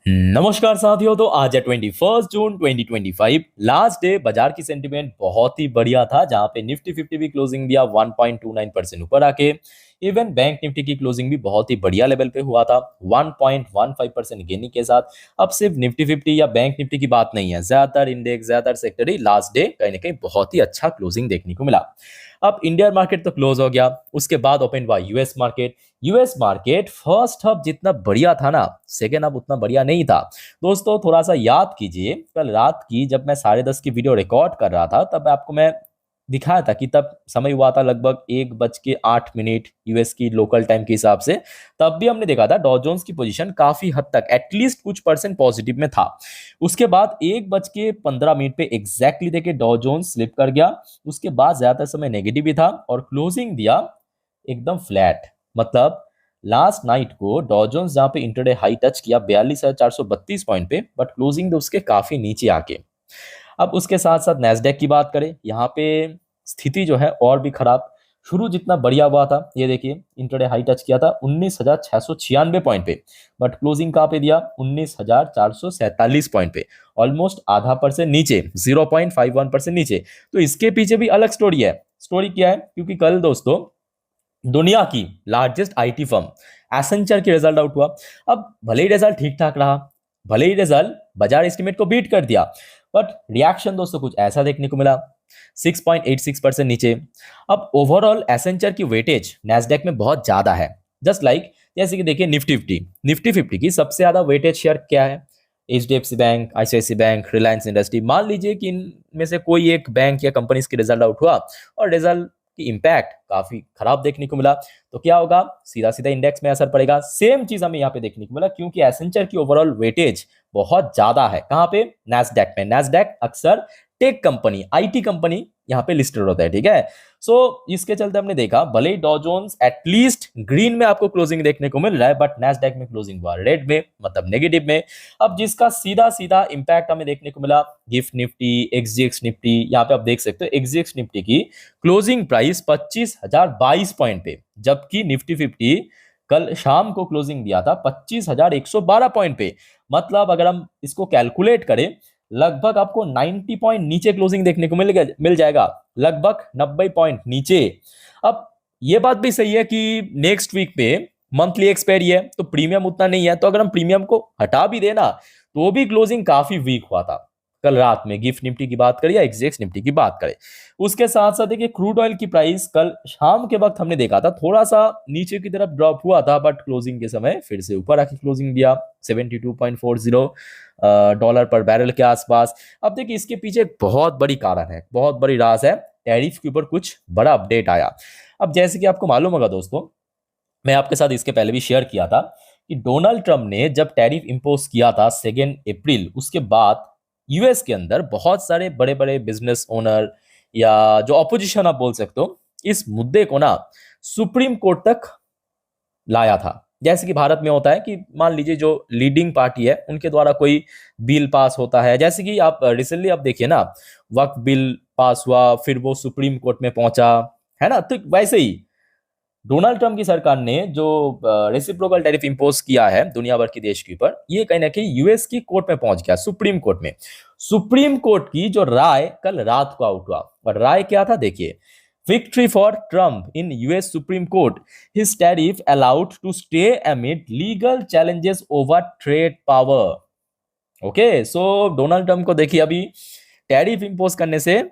नमस्कार साथियों। तो आज है 21 जून 2025, लास्ट डे। बाजार की सेंटीमेंट बहुत ही बढ़िया था, जहां पे निफ्टी 50 भी क्लोजिंग दिया 1.29% ऊपर आके। इवन बैंक निफ्टी की क्लोजिंग भी बहुत ही बढ़िया लेवल पे हुआ था 1.15% गेनिंग के साथ। अब सिर्फ निफ्टी 50 या बैंक निफ्टी की बात नहीं है, ज्यादातर इंडेक्स ज्यादातर सेक्टर ही लास्ट डे कहीं ना कहीं बहुत ही अच्छा क्लोजिंग देखने को मिला। अब इंडियन मार्केट तो क्लोज हो गया, उसके बाद ओपन हुआ US market. US market first hub जितना बढ़िया था ना, सेकेंड हब उतना बढ़िया नहीं था। दोस्तों थोड़ा सा याद कीजिए, कल रात की जब मैं 10:30 की वीडियो रिकॉर्ड कर रहा था, तब आपको मैं दिखाया था कि तब समय हुआ था लगभग 1:08 यूएस की लोकल टाइम के हिसाब से। तब भी हमने देखा था डॉ जोन्स की पोजीशन काफी हद तक एटलीस्ट कुछ परसेंट पॉजिटिव में था। उसके बाद 1:15 पे एग्जैक्टली देखे डॉ जोन्स स्लिप कर गया। उसके बाद ज्यादातर समय नेगेटिव ही था और क्लोजिंग दिया एकदम फ्लैट। मतलब लास्ट नाइट को डॉ जोन्स जहां पे इंटरडे हाई टच किया 42,432 पॉइंट पे, बट क्लोजिंग उसके काफी नीचे आके। अब उसके साथ साथ नैस्डैक की बात करें, यहाँ पे स्थिति जो है और भी खराब। शुरू जितना बढ़िया हुआ था, ये देखिए इंटरडे हाई टच किया था 19,696 पॉइंट पे, बट क्लोजिंग कहाँ पे दिया 19,447 पॉइंट पे। ऑलमोस्ट आधा परसेंट नीचे, 0.51% नीचे। तो इसके पीछे भी अलग स्टोरी है। स्टोरी क्या है? क्योंकि कल दोस्तों दुनिया की लार्जेस्ट आईटी फर्म एसेंचर की रिजल्ट आउट हुआ। अब भले ही रिजल्ट ठीक ठाक रहा, भले ही रिजल्ट बाजार एस्टिमेट को बीट कर दिया, बट रिएक्शन दोस्तों कुछ ऐसा देखने को मिला, 6.86% नीचे। अब ओवरऑल एसेंचर की वेटेज नैस्डैक में बहुत ज्यादा है। जस्ट लाइक जैसे कि देखिए निफ्टी 50 की सबसे ज्यादा वेटेज शेयर क्या है? HDFC bank, ICICI bank, Reliance industry. मान लीजिए कि इनमें से कोई एक बैंक या कंपनी की रिजल्ट आउट हुआ और रिजल्ट की इंपैक्ट काफी खराब देखने को मिला, तो क्या होगा? सीधा सीधा इंडेक्स में असर पड़ेगा। सेम चीज हमें यहाँ पे देखने को मिला, क्योंकि एसेंचर की ओवरऑल वेटेज बहुत ज्यादा है। कहां पे? नैस्डैक में। नैस्डैक अक्सर टेक कंपनी, आईटी कंपनी यहाँ पे लिस्टेड होता है, ठीक है। सो इसके चलते हमने देखा भले ही डॉ जोन्स एटलीस्ट ग्रीन में आपको क्लोजिंग देखने को मिल रहा है, बट नैस्डैक में क्लोजिंग हुआ रेड में, मतलब नेगेटिव में। अब जिसका सीधा सीधा इंपैक्ट हमें देखने को मिला गिफ्ट निफ्टी, एक्सजीएक्स निफ्टी। यहाँ पे आप देख सकते हो एक्सजीएक्स निफ्टी की क्लोजिंग प्राइस 25,022 पॉइंट पे, जबकि निफ्टी 50 कल शाम को क्लोजिंग दिया था 25,112 पॉइंट पे। मतलब अगर हम इसको कैलकुलेट करें, लगभग आपको 90 पॉइंट नीचे क्लोजिंग देखने को मिल जाएगा, लगभग 90 पॉइंट नीचे। अब ये बात भी सही है कि नेक्स्ट वीक पे मंथली एक्सपायरी है, तो प्रीमियम उतना नहीं है। तो अगर हम प्रीमियम को हटा भी देना, तो भी क्लोजिंग काफी वीक हुआ था कल रात में, गिफ्ट निफ्टी की बात करें या एक्सजेक्स निफ्टी की बात करें। उसके साथ साथ देखिए क्रूड ऑयल की प्राइस कल शाम के वक्त हमने देखा था थोड़ा सा नीचे की तरफ ड्रॉप हुआ था, बट क्लोजिंग के समय फिर से ऊपर आके क्लोजिंग दिया 72.40 डॉलर पर बैरल के आसपास। अब देखिए इसके पीछे एक बहुत बड़ी कारण है, बहुत बड़ी राज है। टैरिफ के ऊपर कुछ बड़ा अपडेट आया। अब जैसे कि आपको मालूम होगा दोस्तों, मैं आपके साथ इसके पहले भी शेयर किया था कि डोनाल्ड ट्रंप ने जब टैरिफ इंपोज किया था 2 अप्रैल, उसके बाद यूएस के अंदर बहुत सारे बड़े बड़े बिजनेस ओनर या जो ऑपोजिशन आप बोल सकते हो, इस मुद्दे को ना सुप्रीम कोर्ट तक लाया था। जैसे कि भारत में होता है कि मान लीजिए जो लीडिंग पार्टी है उनके द्वारा कोई बिल पास होता है, जैसे कि आप रिसेंटली आप देखिए ना, वक्फ बिल पास हुआ, फिर वो सुप्रीम कोर्ट में पहुंचा, है ना। तो वैसे ही डोनाल्ड ट्रंप की सरकार ने जो रेसिप्रोकल टैरिफ इंपोज किया है दुनिया भर के देश के ऊपर, ये कहीं ना कहीं यूएस की कोर्ट में पहुंच गया, सुप्रीम कोर्ट में। सुप्रीम कोर्ट की जो राय कल रात को आउट हुआ, और राय क्या था देखिए, victory for Trump in US Supreme Court, his tariff allowed to stay amid legal challenges over trade power. Okay, so Donald Trump को देखिए अभी टैरिफ इंपोज करने से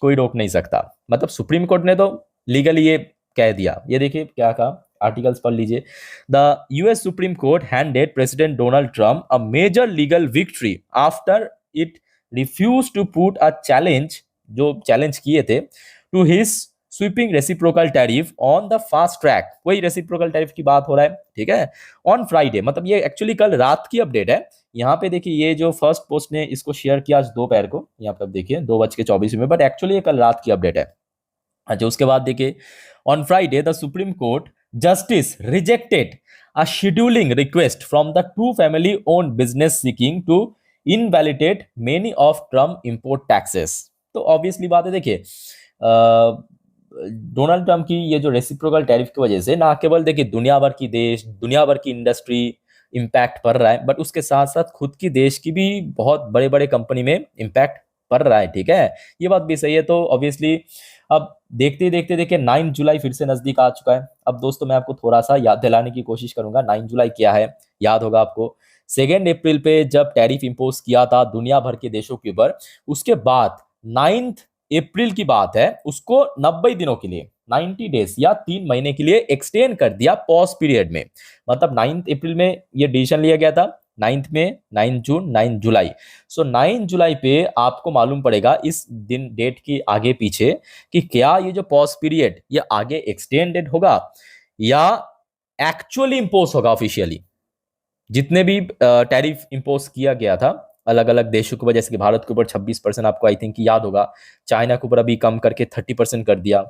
कोई रोक नहीं सकता। मतलब सुप्रीम कोर्ट ने तो लीगली ये कह दिया। ये देखिए क्या कहा, आर्टिकल्स पढ़ लीजिए। The US Supreme Court handed President Donald Trump a major legal victory after it refuse to put a challenge, जो चैलेंज किए थे, to his sweeping reciprocal tariff on the fast track. वही रेसिप्रोकल टैरिफ की बात हो रहा है, ठीक है, ऑन फ्राइडे। मतलब ये एक्चुअली कल रात की अपडेट है। यहाँ पे देखिए ये जो फर्स्ट पोस्ट ने इसको शेयर किया आज दोपहर को, यहाँ पे आप देखिए 2:24 में, बट एक्चुअली ये कल रात की अपडेट है। अच्छा, उसके बाद देखिए on Friday the Supreme Court justice rejected a scheduling request from the two family owned business seeking to invalidate many of Trump import taxes. तो ऑब्वियसली बात है, देखिए डोनाल्ड ट्रंप की ये जो रेसिप्रोकल टैरिफ की वजह से ना केवल देखिए दुनिया भर की इंडस्ट्री इम्पैक्ट पड़ रहा है, बट उसके साथ साथ खुद की देश की भी बहुत बड़े बड़े कंपनी में इम्पैक्ट पड़ रहा है। ठीक है, ये बात भी सही है। तो ऑब्वियसली अब देखते देखते देखिए 9 जुलाई फिर से नजदीक आ चुका है। अब दोस्तों मैं आपको थोड़ा सा याद दिलाने की कोशिश करूंगा 9 जुलाई क्या है। याद होगा आपको 2 अप्रैल पे जब टैरिफ इंपोज किया था दुनिया भर के देशों के ऊपर, उसके बाद 9 अप्रैल की बात है, उसको 90 दिनों के लिए 90 डेज या 3 महीने के लिए एक्सटेंड कर दिया पॉज पीरियड में। मतलब 9 अप्रैल में ये डिसीजन लिया गया था, 9 में 9 जून 9 जुलाई। सो 9 जुलाई पे आपको मालूम पड़ेगा इस दिन डेट के आगे पीछे कि क्या ये जो पॉज पीरियड ये आगे एक्सटेंडेड होगा या एक्चुअली इंपोज होगा ऑफिशियली। जितने भी टैरिफ इंपोज किया गया था अलग अलग देशों के ऊपर, जैसे कि भारत के ऊपर 26%, आपको आई थिंक याद होगा। चाइना के ऊपर अभी कम करके 30% कर दिया।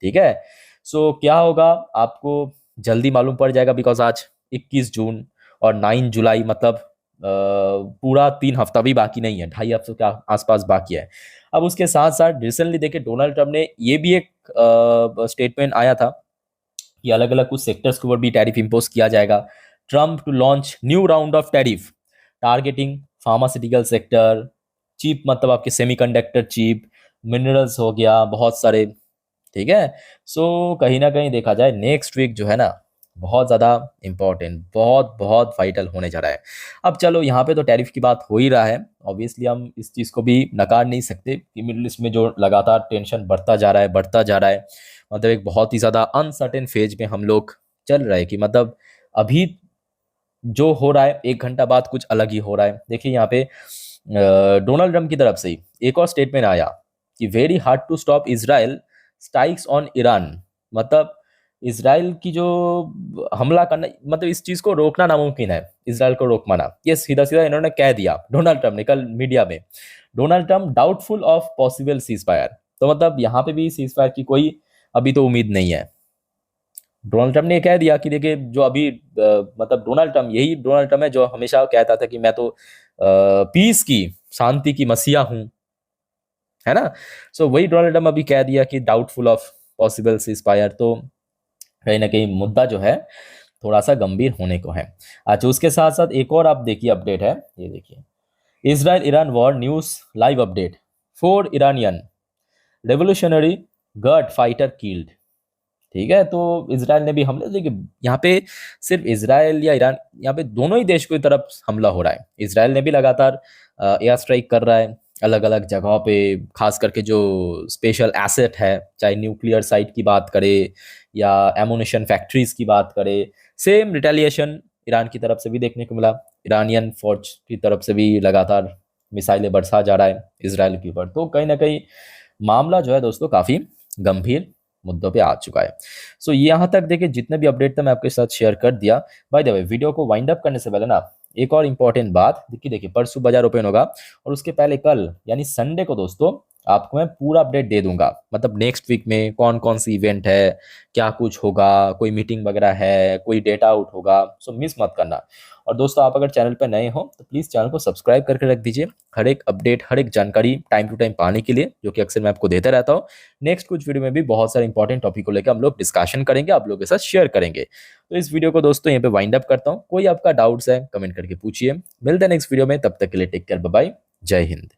ठीक है, सो क्या होगा आपको जल्दी मालूम पड़ जाएगा, बिकॉज आज 21 जून और 9 जुलाई, मतलब पूरा 3 हफ्ता भी बाकी नहीं है, 2.5 हफ्ते के आसपास बाकी है। अब उसके साथ साथ रिसेंटली देखिए डोनाल्ड ट्रम्प ने ये भी एक स्टेटमेंट आया था कि अलग अलग कुछ सेक्टर्स के ऊपर भी टैरिफ इंपोज किया जाएगा। Trump to launch new round of tariff targeting pharmaceutical sector, chip मतलब आपके सेमीकंडक्टर चिप, मिनरल्स हो गया बहुत सारे। ठीक है, सो कहीं ना कहीं देखा जाए नेक्स्ट वीक जो है ना बहुत ज़्यादा इंपॉर्टेंट, बहुत बहुत वाइटल होने जा रहा है। अब चलो यहाँ पे तो टैरिफ की बात हो ही रहा है, ऑब्वियसली हम इस चीज़ को भी नकार नहीं सकते कि मिडिल ईस्ट में जो लगातार टेंशन बढ़ता जा रहा है, बढ़ता जा रहा है। मतलब एक बहुत ही ज़्यादा अनसर्टेन फेज में हम लोग चल रहे हैं कि मतलब अभी जो हो रहा है 1 घंटा बाद कुछ अलग ही हो रहा है। देखिए यहाँ पे डोनाल्ड ट्रम्प की तरफ से ही एक और स्टेटमेंट आया कि very hard to stop Israel strikes on Iran. मतलब इसराइल की जो हमला करना, मतलब इस चीज को रोकना नामुमकिन है, इसराइल को रोक पाना। ये सीधा सीधा इन्होंने कह दिया डोनाल्ड ट्रम्प ने कल मीडिया में। Donald Trump doubtful of possible cease fire. तो मतलब यहाँ पे भी सीज फायर की कोई अभी तो उम्मीद नहीं है। डोनाल्ड ट्रम्प ने कह दिया कि देखिए जो अभी मतलब डोनाल्ड ट्रम्प, यही डोनाल्ड ट्रम्प है जो हमेशा कहता था कि मैं तो पीस की, शांति की मसीहा हूं, है ना। सो वही डोनाल्ड ट्रम्प अभी कह दिया कि डाउटफुल ऑफ पॉसिबल सीजफायर। तो कहीं ना कहीं मुद्दा जो है थोड़ा सा गंभीर होने को है। अच्छा, उसके साथ साथ एक और आप देखिए अपडेट है, ये देखिए Israel Iran war news live update, 4 Iranian revolutionary guard fighter killed. ठीक है, तो इसराइल ने भी हमले, देखिए यहाँ पे सिर्फ इसराइल या ईरान, यहाँ पे दोनों ही देश की तरफ हमला हो रहा है। इसराइल ने भी लगातार एयर स्ट्राइक कर रहा है अलग अलग जगहों पे, खास करके जो स्पेशल एसेट है, चाहे न्यूक्लियर साइट की बात करें या एमुनिशन फैक्ट्रीज की बात करें। सेम रिटेलिएशन ईरान की तरफ से भी देखने को मिला। ईरानियन फौज की तरफ से भी लगातार मिसाइलें बरसा जा रहा है इसराइल के ऊपर। तो कहीं ना कहीं मामला जो है दोस्तों काफ़ी गंभीर मुद्दों पे आ चुका है। सो यहाँ तक देखिए जितने भी अपडेट था मैं आपके साथ शेयर कर दिया। बाय द वे वीडियो को वाइंड अप करने से पहले ना एक और इम्पॉर्टेंट बात, देखिए परसों बाजार ओपन होगा और उसके पहले कल यानी संडे को दोस्तों आपको मैं पूरा अपडेट दे दूंगा। मतलब नेक्स्ट वीक में कौन कौन सी इवेंट है, क्या कुछ होगा, कोई मीटिंग वगैरह है, कोई डेटा आउट होगा। सो मिस मत करना। और दोस्तों आप अगर चैनल पर नए हो तो प्लीज़ चैनल को सब्सक्राइब करके रख दीजिए, हर एक अपडेट, हर एक जानकारी टाइम टू टाइम पाने के लिए, जो कि अक्सर मैं आपको देता रहता हूँ। नेक्स्ट कुछ वीडियो में भी बहुत सारे इंपॉर्टेंट टॉपिक को लेकर हम लोग डिस्कशन करेंगे, आप लोगों के साथ शेयर करेंगे। तो इस वीडियो को दोस्तों यहाँ पे वाइंड अप करता हूँ। कोई आपका डाउट्स है कमेंट करके पूछिए। मिलते हैं नेक्स्ट वीडियो में, तब तक के लिए टेक केयर, बाय बाय, जय हिंद।